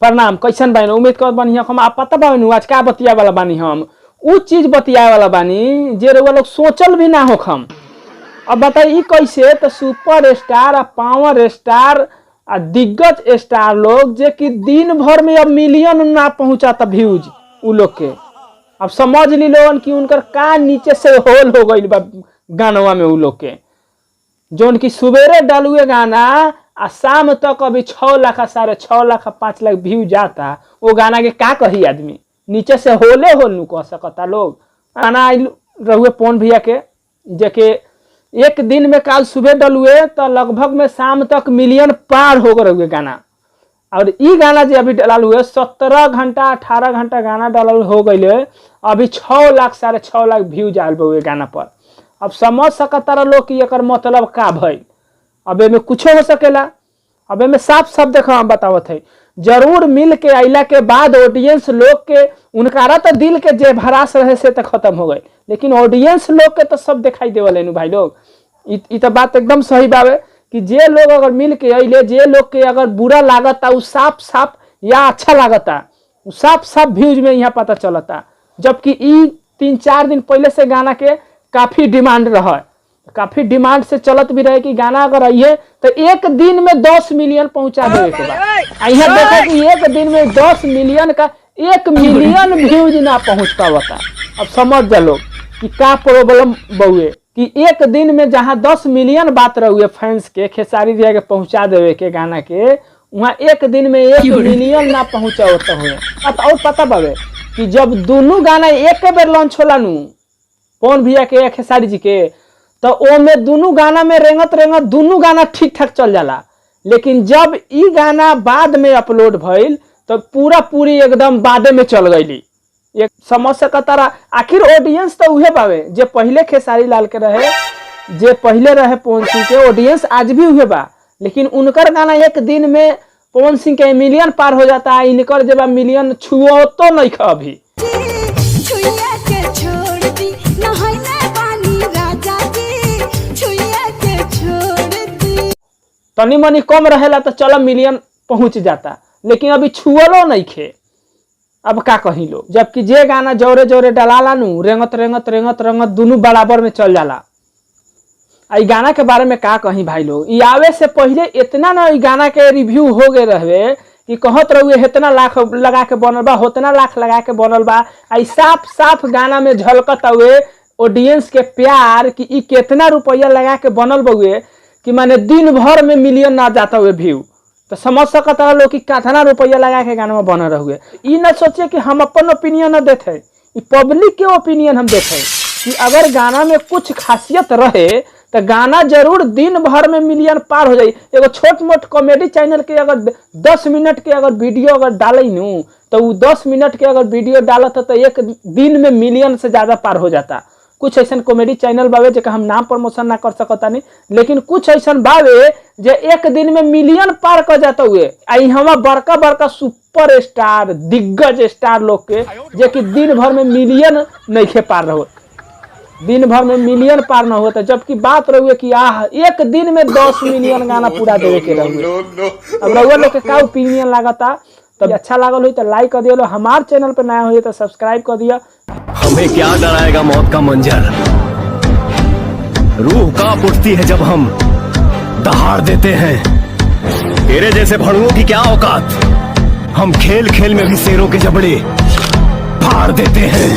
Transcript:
प्रणाम, कैसन बानी? उम्मीद कर बानी हम आप पता बानी आज का बतिया वाला बानी। हम उ चीज बतिया वाला बानी जे रउआ लोग सोचल भी ना हो। हम अब बताई कैसे तो सुपर स्टार, पावर स्टार, दिग्गज स्टार लोग जे कि दिन भर में अब मिलियन ना पहुंचाता व्यूज उ लोग के। अब समझ ली लोगन कि उनकर का नीचे से होल हो गई बा गानवा में उ लोग के, जोन की सुबेरे डालुए गाना आ शाम तक अभी 6 लाख, 6.5 लाख, 5 लाख व्यू जाता। वो गाना के का कही आदमी नीचे से होले होल नु कह सकता लोग। गाना रहुए पवन भैया के जेके एक दिन में काल सुबह डलुए तो लगभग में शाम तक मिलियन पार हो गए रहुए गाना। और ई गाना जो अभी डाल हुए 17 घंटा 18 घंटा गाना डाल हो गए, अभी 6 लाख 6.5 लाख व्यू जाल हुए गाना पर। अब समझ सकता लोग कि एकर मतलब का भइल। अब में कुछ हो सकेला। अब में साफ साफ देखो हम बतावत है, जरूर मिल के आइला के बाद ऑडियंस लोग के उनकारा तो दिल के जे भरास रहे से तो खत्म हो गए, लेकिन ऑडियंस लोग के तो सब दिखाई देवल भाई लोग। इ तो बात एकदम सही बावे कि जे लोग अगर मिल के अइले, जे लोग के अगर बुरा लागता उ साफ साफ या अच्छा लागता उ साफ साफ व्यूज में यहाँ पता चलता। जबकि ई 3-4 दिन पहले से गाना के काफी डिमांड रहा, काफी डिमांड से चलत भी रहे कि गाना अगर आइए तो एक दिन में 10 मिलियन पहुंचा देवे के बाद। यहाँ देखा कि एक दिन में 10 मिलियन का 1 मिलियन व्यूज ना पहुंच पाता। अब समझ जा लोग कि का प्रॉब्लम बउए कि एक दिन में जहाँ 10 मिलियन बात रहुए फैंस के खेसारी दिया के पहुंचा देवे के गाना के, वहाँ एक दिन में 1 मिलियन ना पहुंचा होता हुए। और पता बावे कि जब दोनों गाना एक बेर लॉन्च होला नु पवन भैया के खेसारी जी के, तो ओ में दोनों गाना में रेंगत रेंगत दोनों गाना ठीक ठाक चल जाला। लेकिन जब ई गाना बाद में अपलोड भइल तो पूरी एकदम बादे में चल गई। एक समझ सकता आखिर ऑडियंस तो उहे बावे जे पहले खेसारी लाल के रहे, जे पहले रहे पवन सिंह के, ऑडियंस आज भी उहे बा। लेकिन उनकर गाना एक दिन में पवन सिंह के मिलियन पार हो जाता है, इनकर जब मिलियन छुओ तो नहीं खा अभी। तनी मनी कम रहेला तो चलो मिलियन पहुंच जाता, लेकिन अभी छुअलो नहीं खे। अब का कही लो, जबकि जे गाना जोरे जोरे डलाला नु रेंगत रेंगत रेंगत रेंगत दोनों बराबर में चल जाला। आई गाना के बारे में का कही भाई लोग, ई आवे से पहले इतना ना ई गाना के रिव्यू हो गए रहे कि कहत रहुए इतना लाख लगा के बनल बा, उतना लाख लगा के बनल बा। आई साफ साफ गाना में झलकत हुए ऑडियंस के प्यार कि ई कितना रुपया लगा के बनल बउए कि माने दिन भर में मिलियन ना जाता हुए व्यू। तो समझ सकता लोग कि कितना रुपया लगा के गाना में बनल रहुए। ई ना सोचे कि हम अपन ओपिनियन न देते, पब्लिक के ओपिनियन हम देते कि अगर गाना में कुछ खासियत रहे तो गाना जरूर दिन भर में मिलियन पार हो जाए। एगो छोट मोट कॉमेडी चैनल के अगर 10 मिनट के अगर वीडियो अगर डाले नू तो वो 10 मिनट के अगर वीडियो डालत तो एक दिन में मिलियन से ज्यादा पार हो जाता। कुछ ऐसा कॉमेडी चैनल बावे जो हम नाम प्रमोशन ना कर सकता नहीं, लेकिन कुछ ऐसा बावे जो एक दिन में मिलियन पार कर जाता हुए। आई हम बड़का बड़का सुपर स्टार दिग्गज स्टार लोग के जो कि दिन भर में मिलियन नहीं खे पार रहो, दिन भर में मिलियन पार ना होता। जबकि बात रहुए कि एक दिन में 10 मिलियन गाना पूरा देवे के रहुए। अब रहुआ लोग के का ओपिनियन लागता, तब अच्छा लागल हो तो लाइक कर दिया। हमार चैनल पे नया हो तो सब्सक्राइब कर दिया। हमें क्या डराएगा मौत का मंजर, रूह कांप उठती है जब हम दहाड़ देते हैं। तेरे जैसे भड़ुओं की क्या औकात, हम खेल खेल में भी शेरों के जबड़े फाड़ देते हैं।